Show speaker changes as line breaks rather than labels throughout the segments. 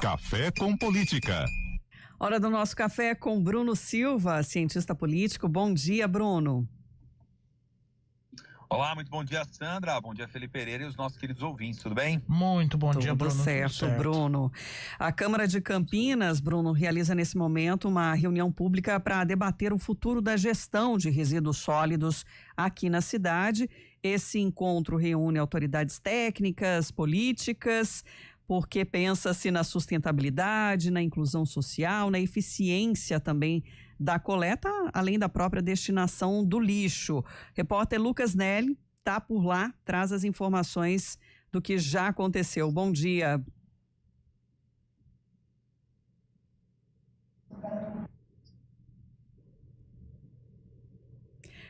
Café com Política.
Hora do nosso café com Bruno Silva, cientista político. Bom dia, Bruno.
Olá, muito bom dia, Sandra. Bom dia, Felipe Pereira e os nossos queridos ouvintes, tudo bem?
Muito bom dia,
Bruno. Tudo certo, Bruno. A Câmara de Campinas, Bruno, realiza nesse momento uma reunião pública para debater o futuro da gestão de resíduos sólidos aqui na cidade. Esse encontro reúne autoridades técnicas, políticas, porque pensa-se na sustentabilidade, na inclusão social, na eficiência também da coleta, além da própria destinação do lixo. Repórter Lucas Nelly está por lá, traz as informações do que já aconteceu. Bom dia.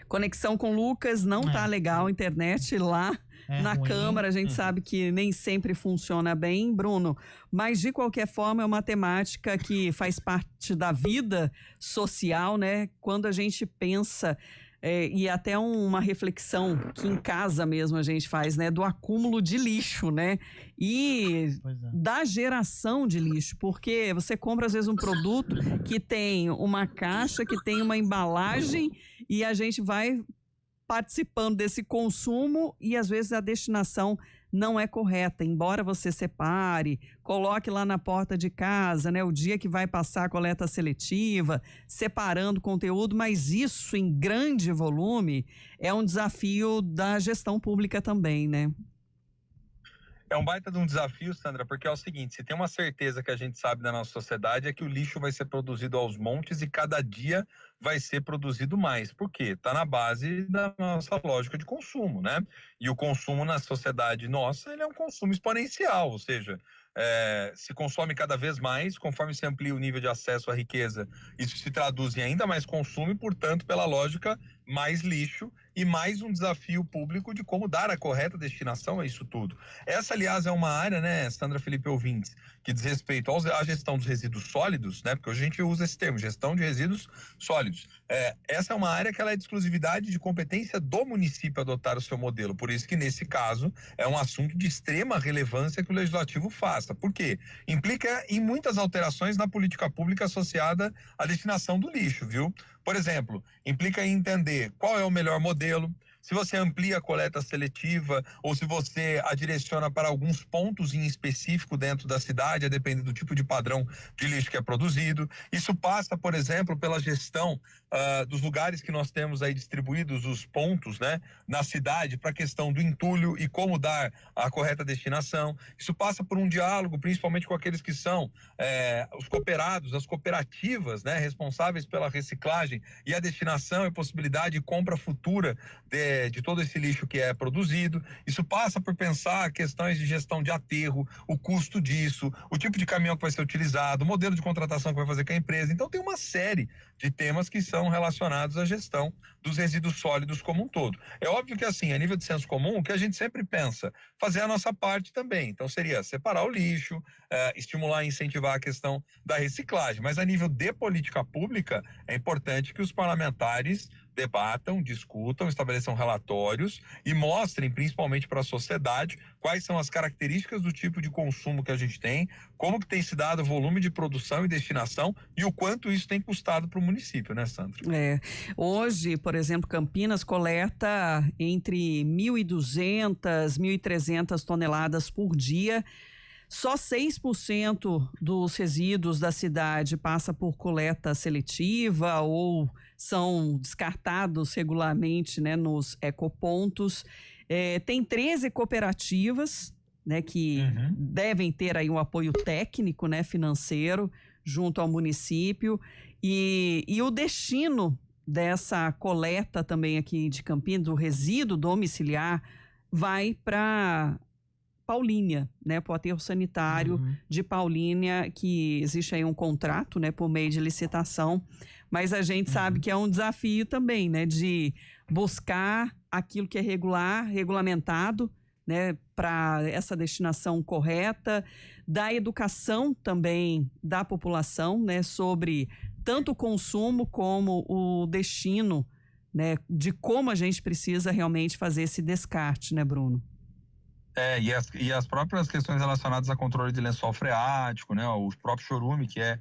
Conexão com o Lucas não tá legal, internet lá na ruim. Câmara, a gente sabe que nem sempre funciona bem, Bruno, mas de qualquer forma é uma temática que faz parte da vida social, né? Quando a gente pensa, e até uma reflexão que em casa mesmo a gente faz, né? Do acúmulo de lixo, né? E da geração de lixo, porque você compra às vezes um produto que tem uma caixa, que tem uma embalagem e a gente vai participando desse consumo e às vezes a destinação não é correta, embora você separe, coloque lá na porta de casa, né, o dia que vai passar a coleta seletiva, separando o conteúdo, mas isso em grande volume é um desafio da gestão pública também, né?
É um baita de um desafio, Sandra, porque é o seguinte, se tem uma certeza que a gente sabe da nossa sociedade é que o lixo vai ser produzido aos montes e cada dia vai ser produzido mais. Por quê? Está na base da nossa lógica de consumo, né? E o consumo na sociedade nossa, ele é um consumo exponencial, ou seja, se consome cada vez mais, conforme se amplia o nível de acesso à riqueza, isso se traduz em ainda mais consumo e, portanto, pela lógica, mais lixo e mais um desafio público de como dar a correta destinação a isso tudo. Essa, aliás, é uma área, né, Sandra, Felipe, ouvintes, que diz respeito à gestão dos resíduos sólidos, né, porque hoje a gente usa esse termo, gestão de resíduos sólidos. Essa é uma área que ela é de exclusividade de competência do município adotar o seu modelo, por isso que nesse caso é um assunto de extrema relevância que o legislativo faça. Por quê? Implica em muitas alterações na política pública associada à destinação do lixo, viu? Por exemplo, implica em entender qual é o melhor modelo, se você amplia a coleta seletiva ou se você a direciona para alguns pontos em específico dentro da cidade, a depender do tipo de padrão de lixo que é produzido. Isso passa, por exemplo, pela gestão dos lugares que nós temos aí distribuídos, os pontos, né, na cidade, para a questão do entulho e como dar a correta destinação. Isso passa por um diálogo, principalmente com aqueles que são os cooperados, as cooperativas, né, responsáveis pela reciclagem e a destinação e possibilidade de compra futura de todo esse lixo que é produzido. Isso passa por pensar questões de gestão de aterro, o custo disso, o tipo de caminhão que vai ser utilizado, o modelo de contratação que vai fazer com a empresa. Então tem uma série de temas que são relacionados à gestão dos resíduos sólidos como um todo. É óbvio que assim, a nível de senso comum, o que a gente sempre pensa, fazer a nossa parte também. Então seria separar o lixo, estimular e incentivar a questão da reciclagem. Mas a nível de política pública, é importante que os parlamentares debatam, discutam, estabeleçam relatórios e mostrem, principalmente para a sociedade, quais são as características do tipo de consumo que a gente tem, como que tem se dado o volume de produção e destinação e o quanto isso tem custado para o município, né, Sandra?
Hoje, por exemplo, Campinas coleta entre 1.200, 1.300 toneladas por dia. Só 6% dos resíduos da cidade passa por coleta seletiva ou são descartados regularmente, né, nos ecopontos. Tem 13 cooperativas, né, que devem ter aí um apoio técnico, né, financeiro junto ao município e o destino dessa coleta também aqui de Campinas, do resíduo domiciliar, vai para Paulínia, né, para o aterro sanitário de Paulínia, que existe aí um contrato, né, por meio de licitação, mas a gente sabe que é um desafio também, né, de buscar aquilo que é regulamentado, né, para essa destinação correta, da educação também da população, né, sobre tanto o consumo como o destino, né, de como a gente precisa realmente fazer esse descarte, né, Bruno?
E as próprias questões relacionadas a controle de lençol freático, né? O próprio chorume, que é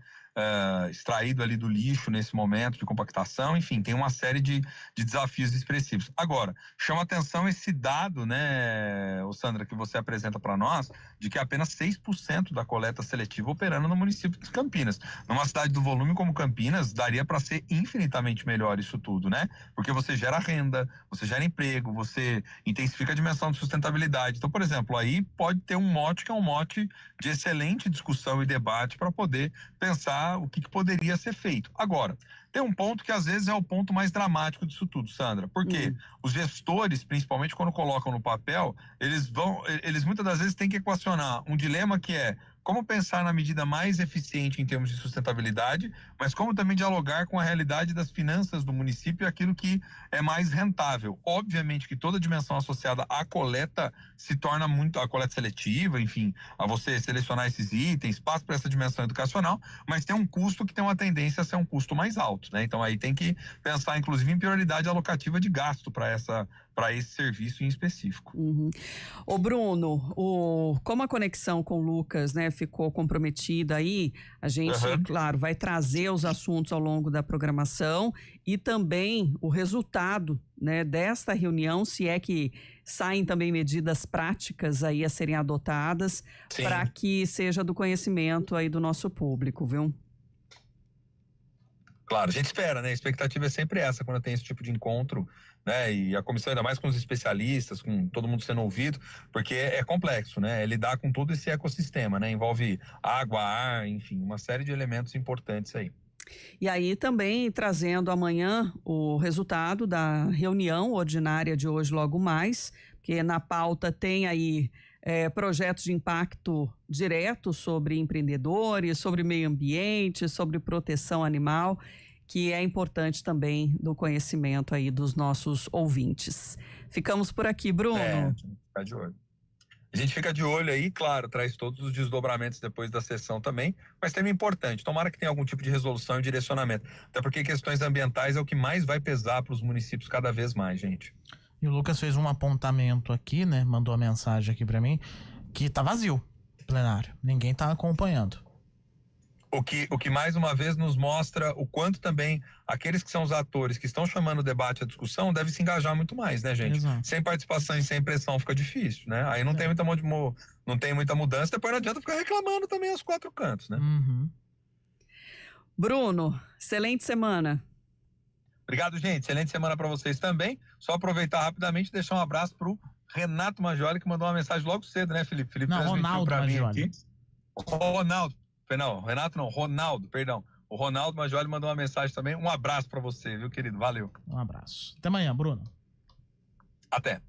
extraído ali do lixo nesse momento de compactação, enfim, tem uma série de desafios expressivos. Agora, chama atenção esse dado, né, Sandra, que você apresenta para nós, de que apenas 6% da coleta seletiva operando no município de Campinas. Numa cidade do volume como Campinas, daria para ser infinitamente melhor isso tudo, né? Porque você gera renda, você gera emprego, você intensifica a dimensão de sustentabilidade. Então, por exemplo, aí pode ter um mote que é um mote de excelente discussão e debate para poder pensar o que poderia ser feito. Agora, tem um ponto que às vezes é o ponto mais dramático disso tudo, Sandra, porque os gestores, principalmente quando colocam no papel, eles muitas das vezes têm que equacionar um dilema que é como pensar na medida mais eficiente em termos de sustentabilidade, mas como também dialogar com a realidade das finanças do município e aquilo que é mais rentável. Obviamente que toda dimensão associada à coleta se torna muito, a coleta seletiva, enfim, a você selecionar esses itens, passa por essa dimensão educacional, mas tem um custo que tem uma tendência a ser um custo mais alto, né? Então aí tem que pensar, inclusive, em prioridade alocativa de gasto para esse serviço em específico.
Ô Bruno, como a conexão com o Lucas, né, ficou comprometida aí, a gente, claro, vai trazer os assuntos ao longo da programação e também o resultado, né, desta reunião, se é que saem também medidas práticas aí a serem adotadas para que seja do conhecimento aí do nosso público, viu?
Claro, a gente espera, né? A expectativa é sempre essa quando tem esse tipo de encontro, né? E a comissão, ainda mais com os especialistas, com todo mundo sendo ouvido, porque é complexo, né? É lidar com todo esse ecossistema, né? Envolve água, ar, enfim, uma série de elementos importantes aí.
E aí também trazendo amanhã o resultado da reunião ordinária de hoje logo mais, porque na pauta tem aí projetos de impacto direto sobre empreendedores, sobre meio ambiente, sobre proteção animal, que é importante também do conhecimento aí dos nossos ouvintes. Ficamos por aqui, Bruno.
A gente fica de olho. A gente fica de olho aí, claro, traz todos os desdobramentos depois da sessão também, mas tema importante, tomara que tenha algum tipo de resolução e direcionamento, até porque questões ambientais é o que mais vai pesar para os municípios cada vez mais, gente.
E o Lucas fez um apontamento aqui, né? Mandou uma mensagem aqui pra mim, que tá vazio o plenário. Ninguém tá acompanhando.
O que mais uma vez nos mostra o quanto também aqueles que são os atores que estão chamando o debate, a discussão, devem se engajar muito mais, né, gente?
Exato.
Sem participação e sem pressão fica difícil, né? Aí não tem muita mudança, depois não adianta ficar reclamando também aos quatro cantos, né?
Bruno, excelente semana.
Obrigado, gente. Excelente semana para vocês também. Só aproveitar rapidamente e deixar um abraço pro Renato Majoli, que mandou uma mensagem logo cedo, né, Felipe? Felipe
não,
transmitiu para mim aqui. Ronaldo, perdão. O Ronaldo Majoli mandou uma mensagem também. Um abraço para você, viu, querido? Valeu.
Um abraço. Até amanhã, Bruno.
Até.